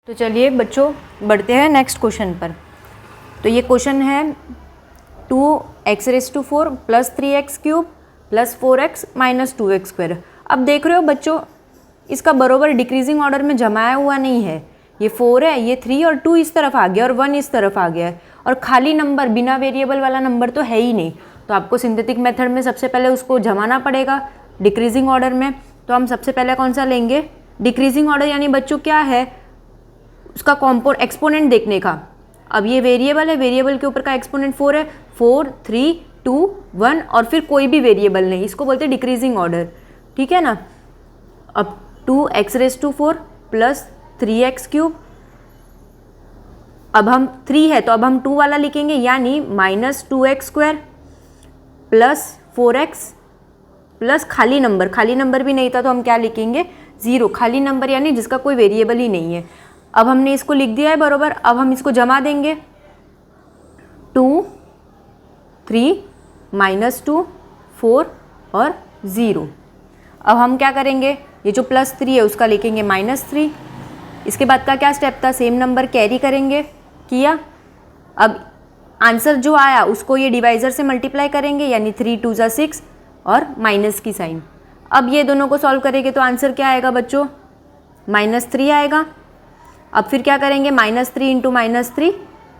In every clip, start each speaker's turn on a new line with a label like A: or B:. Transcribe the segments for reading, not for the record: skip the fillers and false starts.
A: तो चलिए बच्चों बढ़ते हैं नेक्स्ट क्वेश्चन पर। तो ये क्वेश्चन है 2x⁴ plus 3x³ plus 4x minus 2x²। अब देख रहे हो बच्चों, इसका बरोबर डिक्रीजिंग ऑर्डर में जमाया हुआ नहीं है। ये 4 है, ये 3 और 2 इस तरफ आ गया और 1 इस तरफ आ गया है, और खाली नंबर बिना वेरिएबल वाला नंबर तो है ही नहीं। तो आपको सिंथेटिक मेथड में सबसे पहले उसको जमाना पड़ेगा डिक्रीजिंग ऑर्डर में। तो हम सबसे पहले कौन सा लेंगे, डिक्रीजिंग ऑर्डर, यानी बच्चों क्या है उसका एक्सपोनेंट देखने का। अब ये वेरिएबल है, वेरिएबल के ऊपर का एक्सपोनेंट 4 है, 4 3 2 1 और फिर कोई भी वेरिएबल नहीं, इसको बोलते हैं डिक्रीजिंग ऑर्डर, ठीक है ना। अब 2x⁴ प्लस 3x³, अब हम 3 है तो अब हम 2 वाला लिखेंगे, यानी -2x² प्लस 4x प्लस खाली नंबर भी नहीं था तो हम क्या लिखेंगे 0, खाली नंबर यानी जिसका कोई वेरिएबल ही नहीं है। अब हमने इसको लिख दिया है बरोबर, अब हम इसको जमा देंगे 2 3 -2 4 और 0। अब हम क्या करेंगे, ये जो +3 है उसका लिखेंगे -3। इसके बाद का क्या स्टेप था, सेम नंबर कैरी करेंगे, किया। अब आंसर जो आया उसको ये डिवाइज़र से मल्टीप्लाई करेंगे, यानी 3 2 ज़ा 6 और माइनस की साइन। अब ये दोनों को सॉल्व करेंगे तो आंसर क्या आएगा बच्चों, -3 आएगा। अब फिर क्या करेंगे, -3 × -3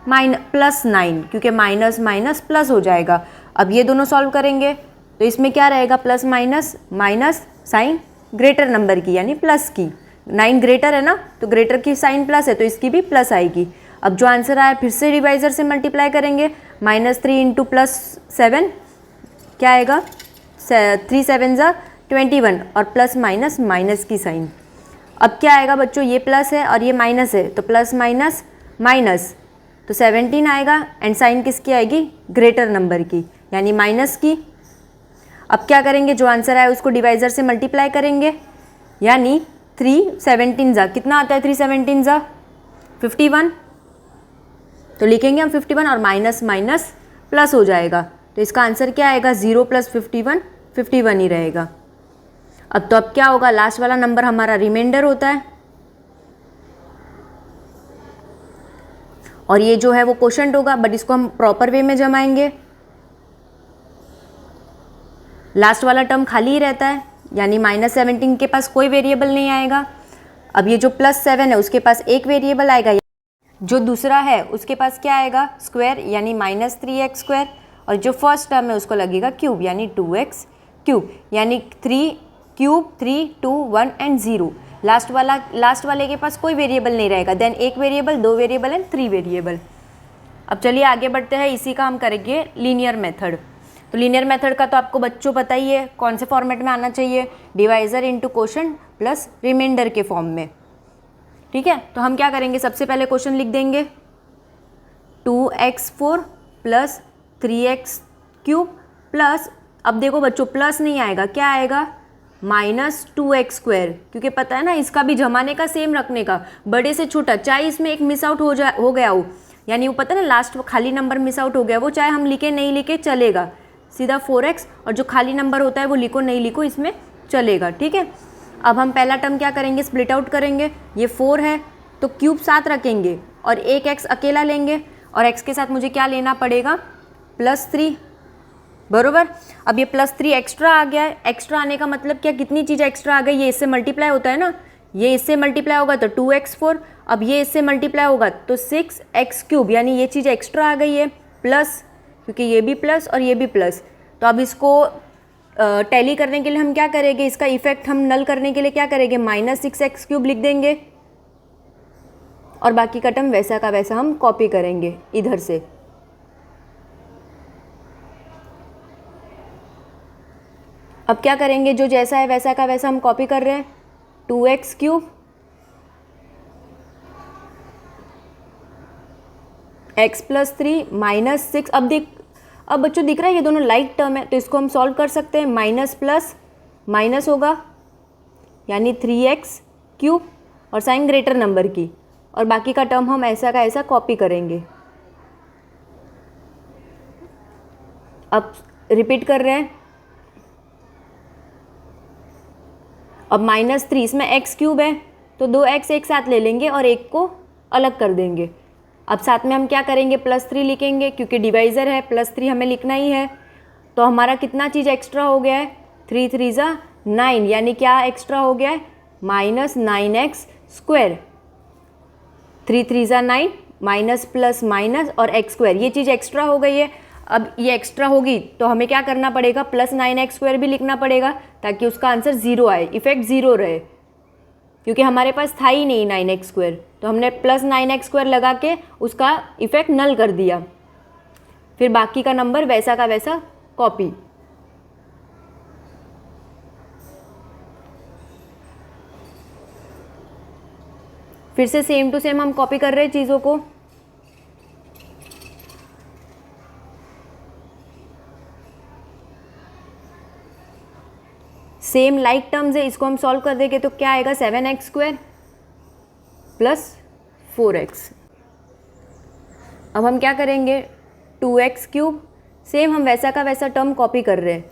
A: +9, क्योंकि माइनस माइनस प्लस हो जाएगा। अब ये दोनों सॉल्व करेंगे तो इसमें क्या रहेगा, plus minus minus sign greater number की यानी प्लस की, 9 ग्रेटर है ना तो ग्रेटर की साइन प्लस है तो इसकी भी प्लस आएगी। अब जो आंसर आया फिर से डिवाइज़र से मल्टीप्लाई करेंगे, -3 × +7 क्या आएगा, 3 7 ज़ा 21 और प्लस माइनस माइनस की साइन। अब क्या आएगा बच्चों, ये प्लस है और ये माइनस है तो प्लस माइनस माइनस तो 17 आएगा, एंड साइन किसकी आएगी, ग्रेटर नंबर की यानी माइनस की। अब क्या करेंगे, जो आंसर आया उसको डिवाइज़र से मल्टीप्लाई करेंगे, यानी 3 17 ज़ा कितना आता है, 3 17 ज़ा 51, तो लिखेंगे हम 51 और माइनस माइनस प्लस हो जाएगा, तो इसका आंसर क्या आएगा, 0 + 51 51 ही रहेगा। अब तो अब क्या होगा, लास्ट वाला नंबर हमारा रिमाइंडर होता है, और ये जो है वो क्वोशंट होगा, बट इसको हम प्रॉपर वे में जमाएंगे। लास्ट वाला टर्म खाली ही रहता है, यानी -17 के पास कोई वेरिएबल नहीं आएगा। अब ये जो +7 है उसके पास एक वेरिएबल आएगा, जो दूसरा है उसके पास क्या आएगा, स्क्वायर यानी -3x², और जो फर्स्ट टर्म है उसको लगेगा क्यूब यानी 2x³, यानी 3 क्यूब 3 2 1 एंड 0। लास्ट वाले के पास कोई वेरिएबल नहीं रहेगा, देन एक वेरिएबल, 2 वेरिएबल एंड 3 वेरिएबल। अब चलिए आगे बढ़ते हैं, इसी का हम करेंगे लीनियर मेथड। तो लीनियर मेथड का तो आपको बच्चों पता ही है कौन से फॉर्मेट में आना चाहिए, divisor into quotient plus remainder के फॉर्म में, ठीक है। तो हम क्या करेंगे, सबसे पहले क्वेश्चन लिख देंगे 2x⁴ प्लस 3x³ प्लस, अब देखो बच्चों प्लस नहीं आएगा, क्या आएगा, -2x², क्योंकि पता है ना इसका भी जमाने का सेम रखने का, बड़े से छोटा, चाहे इसमें एक मिस आउट हो गया हो, यानी वो पता है ना लास्ट खाली नंबर मिस आउट हो गया, वो चाहे हम लिखे नहीं लिखे चलेगा, सीधा 4x, और जो खाली नंबर होता है वो लिखो नहीं लिखो इसमें चलेगा, ठीक है। अब हम पहला टर्म क्या करेंगे, स्प्लिट आउट करेंगे, ये 4 है तो क्यूब साथ रखेंगे और एक x अकेला लेंगे, और x के साथ मुझे क्या लेना पड़ेगा, +3 बरोबर। अब ये +3 एक्स्ट्रा आ गया है, एक्स्ट्रा आने का मतलब क्या, कितनी चीज़ एक्स्ट्रा आ गई, ये इससे मल्टीप्लाई होता है ना, ये इससे मल्टीप्लाई होगा तो 2x4, अब ये इससे मल्टीप्लाई होगा तो 6x³, यानी ये चीज़ एक्स्ट्रा आ गई है, प्लस, क्योंकि ये भी प्लस और ये भी प्लस। तो अब इसको टैली करने के लिए हम क्या करेंगे, इसका इफेक्ट हम नल करने के लिए क्या करेंगे, -6x³ लिख देंगे, और बाकी का टर्म वैसा का वैसा हम कॉपी करेंगे इधर से। अब क्या करेंगे, जो जैसा है वैसा का वैसा हम कॉपी कर रहे हैं, 2x³ x + 3 -6। अब बच्चों दिख रहा है ये दोनों लाइक टर्म है, तो इसको हम सॉल्व कर सकते हैं, माइनस प्लस माइनस होगा यानी 3x³ और साइन ग्रेटर नंबर की, और बाकी का टर्म हम ऐसा का ऐसा कॉपी करेंगे। अब रिपीट कर रहे हैं, अब -3, इसमें x³ है तो 2x एक साथ ले लेंगे और एक को अलग कर देंगे। अब साथ में हम क्या करेंगे, +3 लिखेंगे क्योंकि डिवाइज़र है, +3 हमें लिखना ही है। तो हमारा कितना चीज़ एक्स्ट्रा हो गया है, 3 3 ज़ा 9, यानी क्या एक्स्ट्रा हो गया है, -9x²। 3 3 ज़ा 9, माइनस प्लस माइनस और x², ये चीज़ एक्स्ट्रा हो गई है। अब ये एक्स्ट्रा होगी तो हमें क्या करना पड़ेगा, +9x² भी लिखना पड़ेगा ताकि उसका आंसर 0 आए, इफेक्ट 0 रहे, क्योंकि हमारे पास था ही नहीं 9x²। तो हमने +9x² लगा के उसका इफेक्ट नल कर दिया। फिर बाकी का नंबर वैसा का वैसा कॉपी। फिर से सेम टू सेम हम कॉपी कर रहे हैं चीज़ों को। सेम लाइक टर्म्स है, इसको हम सॉल्व कर देंगे तो क्या आएगा, 7x² + 4x। अब हम क्या करेंगे, 2x³ सेम हम वैसा का वैसा टर्म कॉपी कर रहे हैं।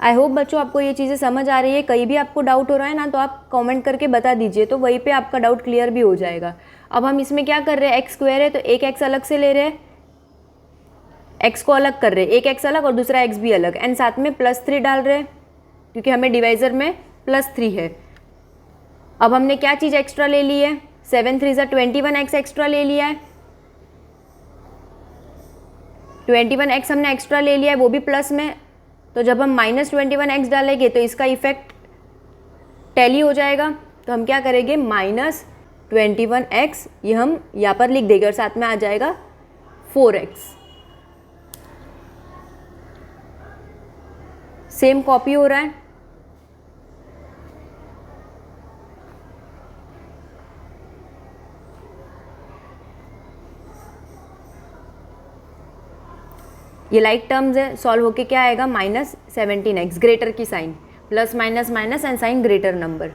A: आई होप बच्चों आपको ये चीज़ें समझ आ रही है। कहीं भी आपको डाउट हो रहा है ना तो आप कमेंट करके बता दीजिए, तो वहीं पे आपका डाउट क्लियर भी हो जाएगा। अब हम इसमें क्या कर रहे हैं, x² है तो एक x अलग से ले रहे हैं, x को अलग कर रहे हैं, एक x अलग और दूसरा x भी अलग, एंड साथ में +3 डाल रहे हैं क्योंकि हमें डिवाइज़र में +3 है। अब हमने क्या चीज़ एक्स्ट्रा ले ली है, 7 3 ज़ा 21x एक्स्ट्रा ले लिया है, 21x हमने एक्स्ट्रा ले लिया है, वो भी प्लस में। तो जब हम -21x डालेंगे तो इसका इफेक्ट टैली हो जाएगा। तो हम क्या करेंगे, -21x ये हम यहाँ पर लिख देंगे और साथ में आ जाएगा 4x। सेम कॉपी हो रहा है। ये लाइक टर्म्स है, सॉल्व होके क्या आएगा, -17x, ग्रेटर की sign, plus minus minus and sign greater number.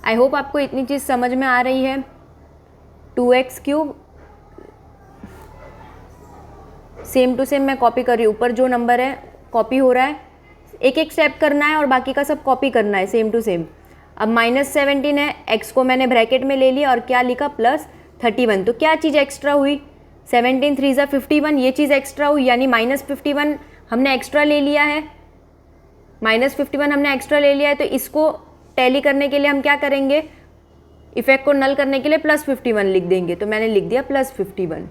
A: I hope आपको इतनी चीज़ समझ में आ रही है। 2x³ सेम टू सेम मैं कॉपी कर रही हूँ, ऊपर जो नंबर है कॉपी हो रहा है, एक एक स्टेप करना है और बाकी का सब कॉपी करना है सेम टू सेम। अब -17 है, x को मैंने ब्रैकेट में ले लिया और क्या लिखा, +31। तो क्या चीज़ एक्स्ट्रा हुई, 17 3 ज़ा 51, ये चीज़ एक्स्ट्रा हुई, यानी -51 हमने एक्स्ट्रा ले लिया है, -51 हमने एक्स्ट्रा ले लिया है। तो इसको टैली करने के लिए हम क्या करेंगे, इफेक्ट को नल करने के लिए +51 लिख देंगे। तो मैंने लिख दिया +51।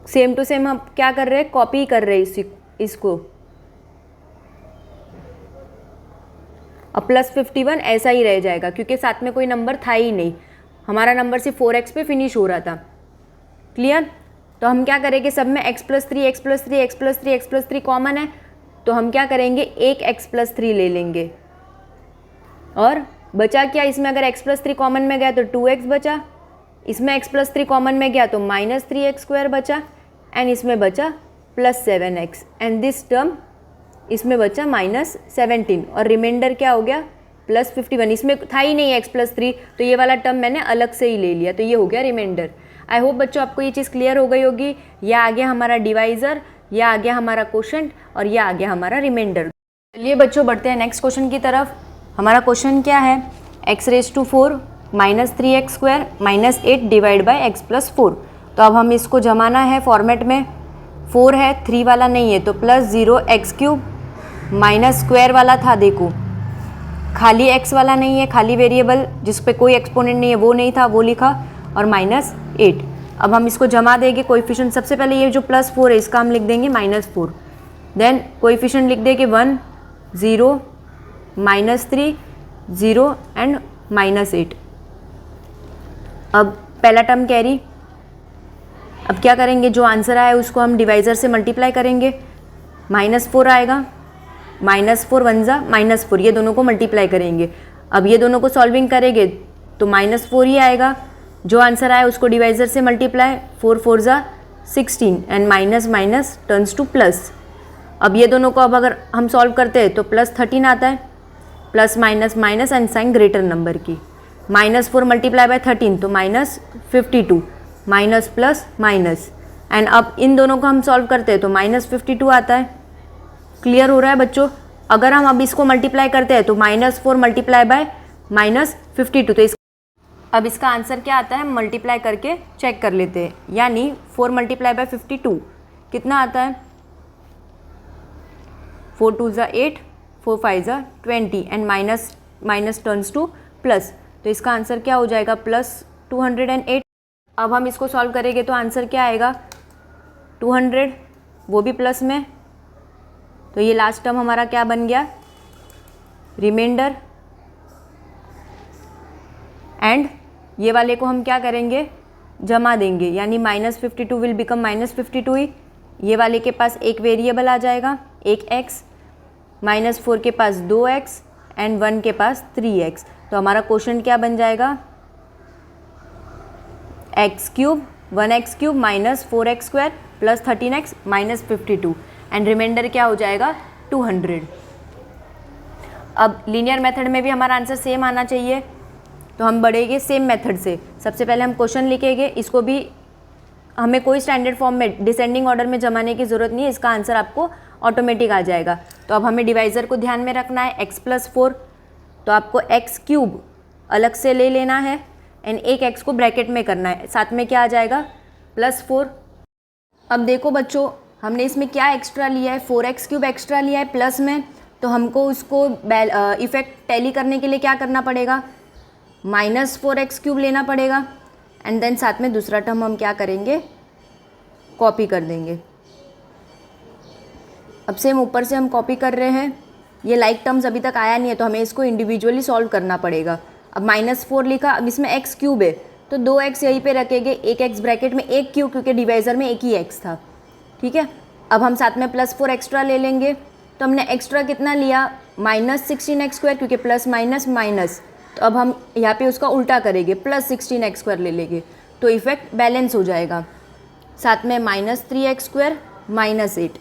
A: सेम टू सेम हम क्या कर रहे हैं, कॉपी कर रहे हैं इसको। अब +51 ऐसा ही रह जाएगा क्योंकि साथ में कोई नंबर था ही नहीं, हमारा नंबर सिर्फ 4x पे फिनिश हो रहा था। क्लियर। तो हम क्या करेंगे, सब में x+3 कॉमन है, तो हम क्या करेंगे, एक x+3 ले लेंगे और बचा क्या, इसमें अगर x+3 कॉमन में गया तो 2x बचा, इसमें x+3 कॉमन में गया तो -3x² बचा, एंड इसमें बचा +7x, एंड दिस टर्म इसमें बचा -17, और रिमाइंडर क्या हो गया, +51। इसमें था ही नहीं x+3, तो ये वाला टर्म मैंने अलग से ही ले लिया, तो ये हो गया रिमाइंडर। आई होप बच्चों आपको ये चीज़ क्लियर हो गई होगी। यह आ गया हमारा डिवाइज़र, यह आ गया हमारा क्वोशंट, और यह आ गया हमारा रिमाइंडर। चलिए बच्चों बढ़ते हैं नेक्स्ट क्वेश्चन की तरफ। हमारा क्वेश्चन क्या है, x⁴ -3x² -8 divide by x+4। तो अब हम इसको जमाना है फॉर्मेट में, 4 है 3 वाला नहीं है, तो +0x³ माइनस स्क्वायर वाला था, देखो खाली x वाला नहीं है, खाली वेरिएबल जिस पे कोई एक्सपोनेंट नहीं है वो नहीं था, वो लिखा, और -8। अब हम इसको जमा देंगे कोएफिशिएंट। सबसे पहले ये जो +4 है इसका हम लिख देंगे -4, देन कोएफिशिएंट लिख देंगे 1 0 -3 0 एंड -8। अब पहला टर्म कैरी। अब क्या करेंगे, जो आंसर आया उसको हम डिवाइज़र से मल्टीप्लाई करेंगे, -4 आएगा, -4 1 ज़ा -4, ये दोनों को मल्टीप्लाई करेंगे। अब ये दोनों को सॉल्विंग करेंगे तो -4 ही आएगा, जो आंसर आया उसको डिवाइज़र से मल्टीप्लाई, 4 4 ज़ा 16, and minus minus turns two plus. अब ये दोनों को अब अगर हम सॉल्व करते हैं तो +13 आता है, plus minus minus and sign greater number की, -4 मल्टीप्लाई बाय 13 तो -52, माइनस प्लस माइनस, एंड अब इन दोनों को हम सॉल्व करते हैं तो -52 आता है। क्लियर हो रहा है बच्चों? अगर हम अब इसको मल्टीप्लाई करते हैं तो -4 मल्टीप्लाई बाय -52, तो अब इसका आंसर क्या आता है हम मल्टीप्लाई करके चेक कर लेते हैं। यानी 4 मल्टीप्लाई बाय 52 कितना आता है? 4 2 ज़ा 8, 4 5 ज़ा 20 and minus turns two plus, तो इसका आंसर क्या हो जाएगा? +208। अब हम इसको सॉल्व करेंगे तो आंसर क्या आएगा? 200, वो भी प्लस में, तो ये लास्ट टर्म हमारा क्या बन गया? रिमाइंडर। एंड ये वाले को हम क्या करेंगे? जमा देंगे, यानी -52 विल बिकम -52 ही। ये वाले के पास एक वेरिएबल आ जाएगा, एक x, -4 के पास 2x एंड 1 के पास 3x, तो हमारा क्वेश्चन क्या बन जाएगा? x³ 1x³ -4x² + 13x -52 and reminder क्या हो जाएगा? 200। अब लीनियर मेथड में भी हमारा आंसर सेम आना चाहिए, तो हम बढ़ेंगे सेम मेथड से। सबसे पहले हम क्वेश्चन लिखेंगे, इसको भी हमें कोई स्टैंडर्ड फॉर्म में डिसेंडिंग ऑर्डर में जमाने की ज़रूरत नहीं है, इसका आंसर आपको ऑटोमेटिक आ जाएगा। तो अब हमें डिवाइज़र को ध्यान में रखना है, x + 4, तो आपको x³ अलग से ले लेना है एंड एक x को ब्रैकेट में करना है, साथ में क्या आ जाएगा? +4। अब देखो बच्चों, हमने इसमें क्या एक्स्ट्रा लिया है? 4x³ एक्स्ट्रा लिया है प्लस में, तो हमको उसको इफेक्ट टैली करने के लिए क्या करना पड़ेगा? -4x³ लेना पड़ेगा एंड देन साथ में दूसरा टर्म हम क्या करेंगे? कॉपी कर देंगे। अब सेम ऊपर से हम कॉपी कर रहे हैं, ये लाइक टर्म्स अभी तक आया नहीं है तो हमें इसको इंडिविजुअली सॉल्व करना पड़ेगा। अब -4 लिखा, अब इसमें x³ है तो 2x यहीं पे रखेंगे, एक x ब्रैकेट में एक क्यू, क्योंकि डिवाइज़र में एक ही x था, ठीक है। अब हम साथ में +4 एक्स्ट्रा ले लेंगे, तो हमने एक्स्ट्रा कितना लिया? -16x², क्योंकि प्लस माइनस माइनस, तो अब हम यहाँ पे उसका उल्टा करेंगे, +16x² ले लेंगे, तो इफेक्ट बैलेंस हो जाएगा। साथ में -3x² -8।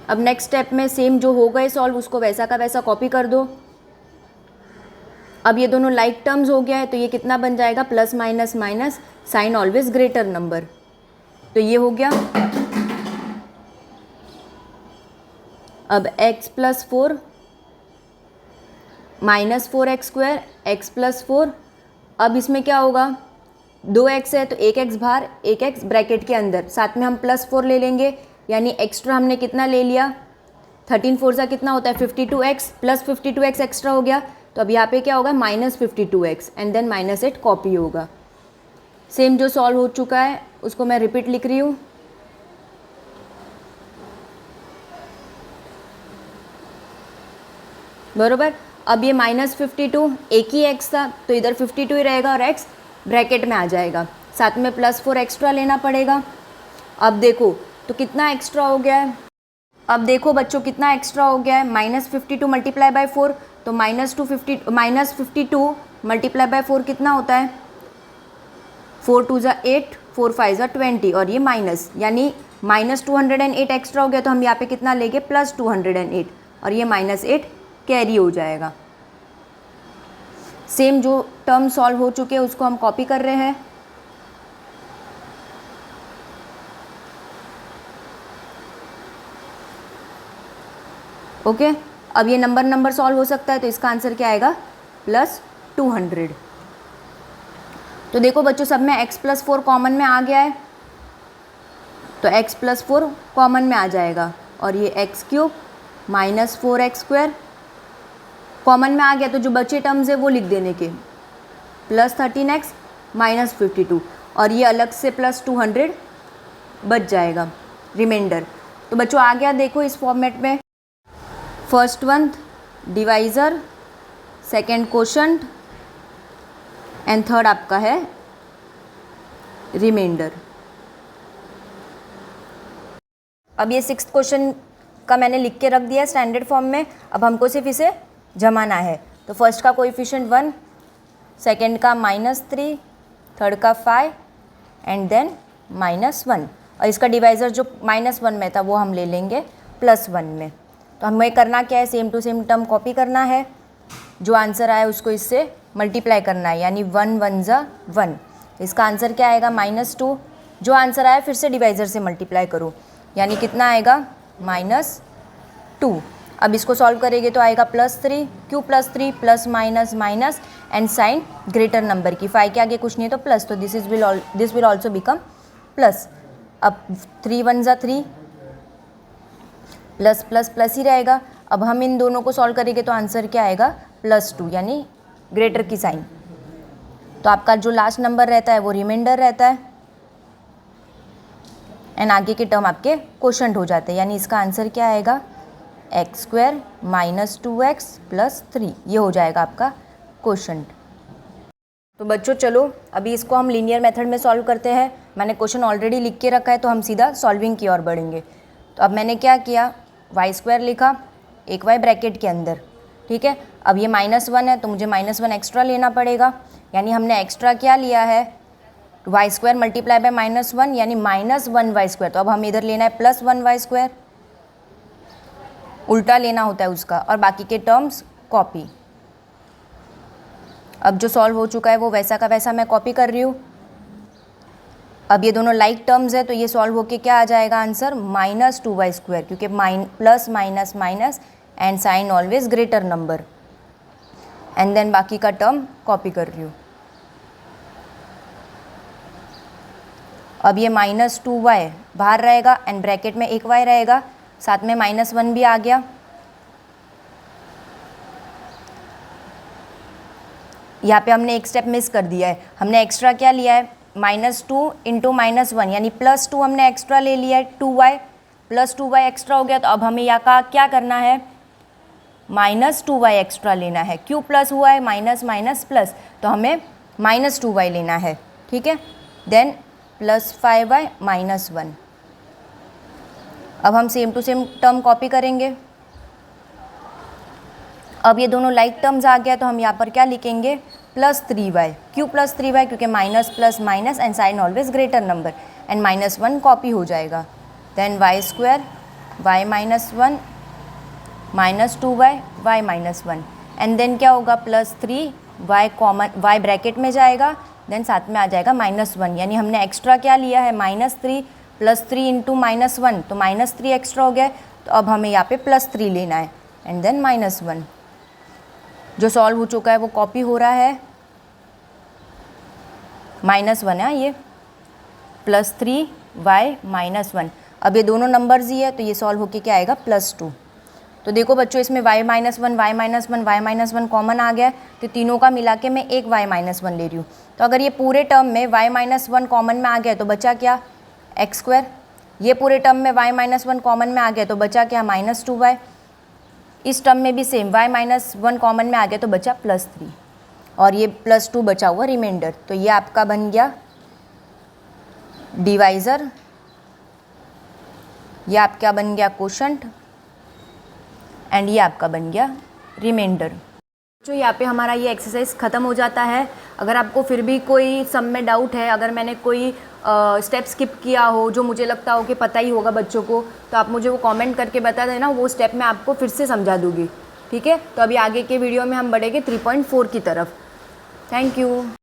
A: अब नेक्स्ट स्टेप में सेम जो हो गए सॉल्व, उसको वैसा का वैसा कॉपी कर दो। अब ये दोनों लाइक टर्म्स हो गया है, तो ये कितना बन जाएगा? Plus minus minus, sign always greater number, तो ये हो गया। अब x + 4 -4x², x + 4, अब इसमें क्या होगा? 2x है तो एक x बाहर, एक x ब्रैकेट के अंदर, साथ में हम +4 ले लेंगे, यानी एक्स्ट्रा हमने कितना ले लिया? 13 4 सा कितना होता है? 52x, +52x एक्स्ट्रा हो गया, तो अब यहाँ पे क्या होगा? -52x एंड देन -8 कॉपी होगा। सेम जो सॉल्व हो चुका है उसको मैं रिपीट लिख रही हूँ। बरोबर। अब ये -52 एक ही x था तो इधर 52 ही रहेगा और x ब्रैकेट में आ जाएगा, साथ में +4 एक्स्ट्रा लेना पड़ेगा। अब देखो तो कितना एक्स्ट्रा हो गया है? अब देखो बच्चों कितना एक्स्ट्रा हो गया है? -52 मल्टीप्लाई बाय 4, तो -52 मल्टीप्लाई बाय 4 कितना होता है? 4 2 ज़ा 8, 4 5 ज़ा 20 और ये माइनस, यानी -208 एक्स्ट्रा हो गया, तो हम यहाँ पे कितना लेंगे? +208 और ये -8 कैरी हो जाएगा। सेम जो टर्म सॉल्व हो चुके हैं उसको हम कॉपी कर रहे हैं। ओके, अब ये नंबर सॉल्व हो सकता है, तो इसका आंसर क्या आएगा? +200। तो देखो बच्चों सब में x + 4 कॉमन में आ गया है, तो x + 4 कॉमन में आ जाएगा और ये x³ -4x² कॉमन में आ गया, तो जो बचे टर्म्स है वो लिख देने के, +13x -52 और ये अलग से +200 बच जाएगा रिमाइंडर। तो बच्चों आ गया देखो इस फॉर्मेट में, first one divisor, second quotient and third आपका है रिमाइंडर। अब ये 6th क्वेश्चन का मैंने लिख के रख दिया स्टैंडर्ड फॉर्म में, अब हमको सिर्फ इसे जमाना है। तो फर्स्ट का कोएफिशिएंट 1, सेकेंड का -3, थर्ड का 5 एंड देन -1, और इसका डिवाइज़र जो -1 में था वो हम ले लेंगे +1 में। तो हमें करना क्या है? Same to same term copy करना है, जो आंसर आया उसको इससे मल्टीप्लाई करना है, यानी 1 1 ज़ा 1। इसका आंसर क्या आएगा? -2 जो आंसर आया फिर से डिवाइज़र से मल्टीप्लाई करो, यानी कितना आएगा -2। अब इसको सॉल्व करेंगे तो आएगा +3, क्यों +3, plus minus minus and sign greater number की, 5 के आगे कुछ नहीं तो प्लस, तो this will also become plus. अब 3 1 ज़ा 3, प्लस प्लस प्लस ही रहेगा। अब हम इन दोनों को सॉल्व करेंगे तो आंसर क्या आएगा +2, यानी ग्रेटर की साइन। तो आपका जो लास्ट नंबर रहता है वो रिमाइंडर रहता है एंड आगे के टर्म आपके क्वोशंट हो जाते हैं, यानी इसका आंसर क्या आएगा x² - 2x + 3, ये हो जाएगा आपका क्वोशंट। तो बच्चों चलो अभी इसको हम लीनियर मेथड में सॉल्व करते हैं। मैंने क्वेश्चन ऑलरेडी लिख के रखा है तो हम सीधा सॉल्विंग की ओर बढ़ेंगे। तो अब मैंने क्या किया, y² लिखा एक y ब्रैकेट के अंदर, ठीक है। अब ये -1 है तो मुझे -1 एक्स्ट्रा लेना पड़ेगा, यानी हमने एक्स्ट्रा क्या लिया है y² × -1 यानी -1y²। तो अब हम इधर लेना है +1y², उल्टा लेना होता है उसका, और बाकी के टर्म्स कॉपी। अब जो सॉल्व हो चुका है वो वैसा का वैसा मैं कॉपी कर रही हूँ। अब ये दोनों लाइक टर्म्स है तो ये सॉल्व होके क्या आ जाएगा आंसर -2y², क्योंकि plus minus minus and sign always greater number, and then बाकी का टर्म कॉपी कर रही हूँ। अब ये -2y बाहर रहेगा एंड ब्रैकेट में एक y रहेगा, साथ में -1 भी आ गया। यहाँ पे हमने एक स्टेप मिस कर दिया है, हमने एक्स्ट्रा क्या लिया है -2 × -1 यानी +2 हमने एक्स्ट्रा ले लिया है, 2y +2y एक्स्ट्रा हो गया। तो अब हमें यहाँ का क्या करना है -2y एक्स्ट्रा लेना है, क्यों प्लस हुआ है माइनस माइनस प्लस, तो हमें -2y लेना है, ठीक है। Then +5y - 1। अब हम same to same term copy करेंगे। अब ये दोनों लाइक टर्म्स आ गया तो हम यहाँ पर क्या लिखेंगे +3y, क्यों +3y, क्योंकि minus plus minus and sign always greater number, and -1 copy हो जाएगा। Then y² y -1 -2y y -1, and then क्या होगा +3y कॉमन, y ब्रैकेट में जाएगा, देन साथ में आ जाएगा -1, यानी हमने एक्स्ट्रा क्या लिया है -3 +3 × -1, तो -3 एक्स्ट्रा हो गया। तो अब हमें यहाँ पे +3 लेना है एंड देन -1। जो सॉल्व हो चुका है वो कॉपी हो रहा है, -1 है ये, +3y -1। अब ये दोनों नंबर्स ही है तो ये सॉल्व होके क्या आएगा +2। तो देखो बच्चों इसमें y -1 कॉमन आ गया है, तो तीनों का मिला के मैं एक y -1 ले रही हूँ। तो अगर ये पूरे टर्म में y -1 कॉमन में आ गया तो बचा क्या x², ये पूरे टर्म में y -1 कॉमन में आ गया तो बचा क्या -2y, इस टर्म में भी सेम y -1 कॉमन में आ गया तो बचा +3, और ये +2 बचा हुआ रिमाइंडर। तो ये आपका बन गया डिवाइज़र, ये आपका बन गया क्वोशंट, एंड ये आपका बन गया रिमाइंडर। जो यहाँ पे हमारा ये एक्सरसाइज ख़त्म हो जाता है। अगर आपको फिर भी कोई सम में डाउट है, अगर मैंने कोई स्टेप स्किप किया हो जो मुझे लगता हो कि पता ही होगा बच्चों को, तो आप मुझे वो कमेंट करके बता देना, वो स्टेप मैं आपको फिर से समझा दूँगी, ठीक है। तो अभी आगे के वीडियो में हम बढ़ेंगे 3.4 की तरफ। Thank you.